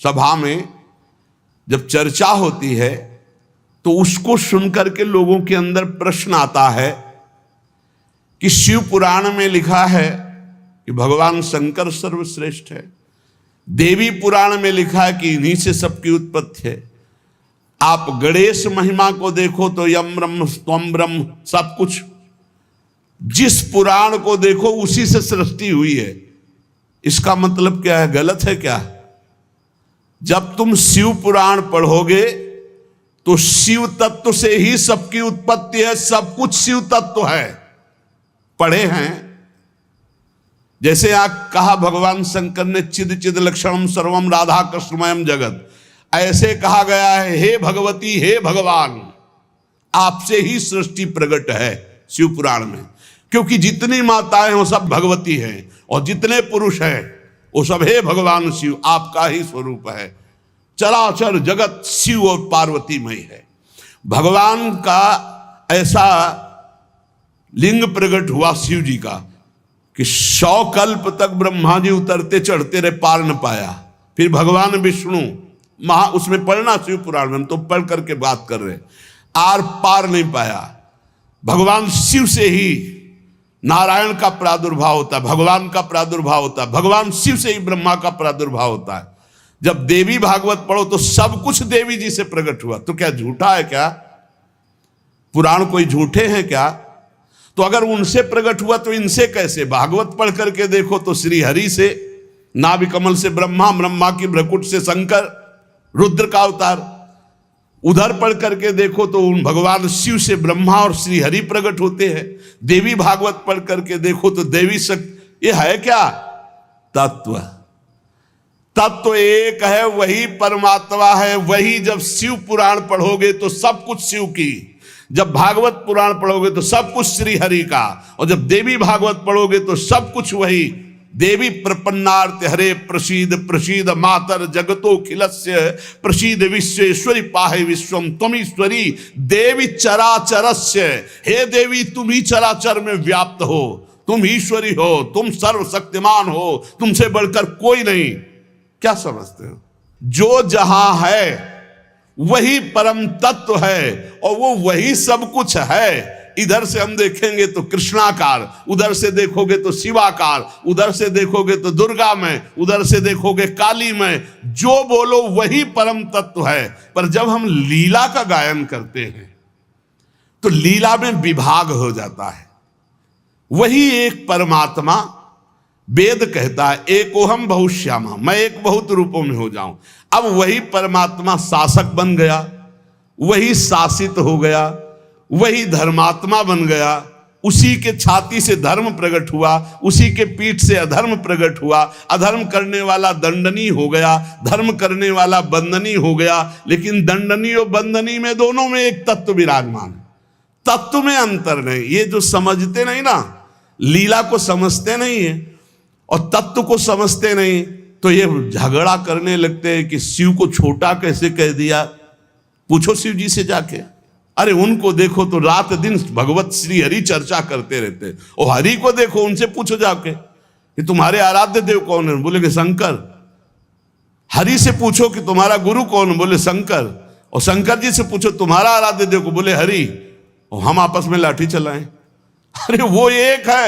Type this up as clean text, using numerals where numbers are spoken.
सभा में जब चर्चा होती है तो उसको सुनकर के लोगों के अंदर प्रश्न आता है कि शिव पुराण में लिखा है कि भगवान शंकर सर्वश्रेष्ठ है, देवी पुराण में लिखा है कि इन्हीं से सबकी उत्पत्ति है। आप गणेश महिमा को देखो तो यम ब्रह्म त्वम ब्रह्म, सब कुछ जिस पुराण को देखो उसी से सृष्टि हुई है। इसका मतलब क्या है? गलत है क्या? जब तुम शिव पुराण पढ़ोगे तो शिव तत्व से ही सबकी उत्पत्ति है, सब कुछ शिव तत्व है। पढ़े हैं जैसे आप कहा भगवान शंकर ने चिद चिद लक्षणम सर्वम राधा कृष्णमयम जगत, ऐसे कहा गया है हे भगवती हे भगवान, आपसे ही सृष्टि प्रकट है शिव पुराण में। क्योंकि जितनी माताएं हैं वो सब भगवती हैं और जितने पुरुष हैं वो सब हे भगवान शिव, आपका ही स्वरूप है। चराचर जगत शिव और पार्वतीमय है। भगवान का ऐसा लिंग प्रकट हुआ शिव जी का कि 100 कल्प तक ब्रह्मा जी उतरते चढ़ते रहे, पार न पाया। फिर भगवान विष्णु उसमें पढ़ना शिव पुराण में, हम तो पढ़ करके बात कर रहे, आर पार नहीं पाया। भगवान शिव से ही नारायण का प्रादुर्भाव होता है, भगवान का प्रादुर्भाव होता है, भगवान शिव से ही ब्रह्मा का प्रादुर्भाव होता है। जब देवी भागवत पढ़ो तो सब कुछ देवी जी से प्रकट हुआ। तो क्या झूठा है क्या? पुराण कोई झूठे हैं क्या? तो अगर उनसे प्रकट हुआ तो इनसे कैसे? भागवत पढ़ करके देखो तो श्री हरि से, नाभि कमल से ब्रह्मा, ब्रह्मा की भ्रकुट से शंकर, रुद्र का अवतार। उधर पढ़ करके देखो तो उन भगवान शिव से ब्रह्मा और श्री हरि प्रकट होते हैं। देवी भागवत पढ़ करके देखो तो देवी शक्ति। ये है क्या? तत्व। तत्व एक है, वही परमात्मा है। वही जब शिव पुराण पढ़ोगे तो सब कुछ शिव की, जब भागवत पुराण पढ़ोगे तो सब कुछ श्री हरि का, और जब देवी भागवत पढ़ोगे तो सब कुछ वही। देवी प्रपन्नार्थ हरे प्रसीद प्रसीद मातर जगतो खिलस्य प्रसीद विश्वेश्वरी पाहे विश्वम त्वमीश्वरी देवी चराचरस्य। हे देवी, तुम ही चराचर में व्याप्त हो, तुम ईश्वरी हो, तुम सर्वशक्तिमान हो, तुमसे बढ़कर कोई नहीं। क्या समझते हो? जो जहां है वही परम तत्व है और वो वही सब कुछ है। इधर से हम देखेंगे तो कृष्णाकार, उधर से देखोगे तो शिवाकार, उधर से देखोगे तो दुर्गा में, उधर से देखोगे काली में। जो बोलो वही परम तत्व है। पर जब हम लीला का गायन करते हैं तो लीला में विभाग हो जाता है। वही एक परमात्मा, वेद कहता है एकोहम बहुश्यामा, मैं एक बहुत रूपों में हो जाऊं। अब वही परमात्मा शासक बन गया, वही शासित हो गया, वही धर्मात्मा बन गया। उसी के छाती से धर्म प्रकट हुआ, उसी के पीठ से अधर्म प्रकट हुआ। अधर्म करने वाला दंडनीय हो गया, धर्म करने वाला बंदनीय हो गया। लेकिन दंडनीय और बंदनीय में दोनों में एक तत्व विराजमान है, तत्व में अंतर नहीं। ये जो समझते नहीं ना, लीला को समझते नहीं है और तत्व को समझते नहीं, तो ये झगड़ा करने लगते हैं कि शिव को छोटा कैसे कह दिया। पूछो शिव जी से जाके। अरे उनको देखो तो रात दिन भगवत श्री हरि चर्चा करते रहते, और हरि को देखो, उनसे पूछो जाके कि तुम्हारे आराध्य देव कौन है? बोलेंगे शंकर। हरि से पूछो कि तुम्हारा गुरु कौन? बोले शंकर। और शंकर जी से पूछो तुम्हारा आराध्य देव को? बोले हरि। और हम आपस में लाठी चलाएं। अरे वो एक है।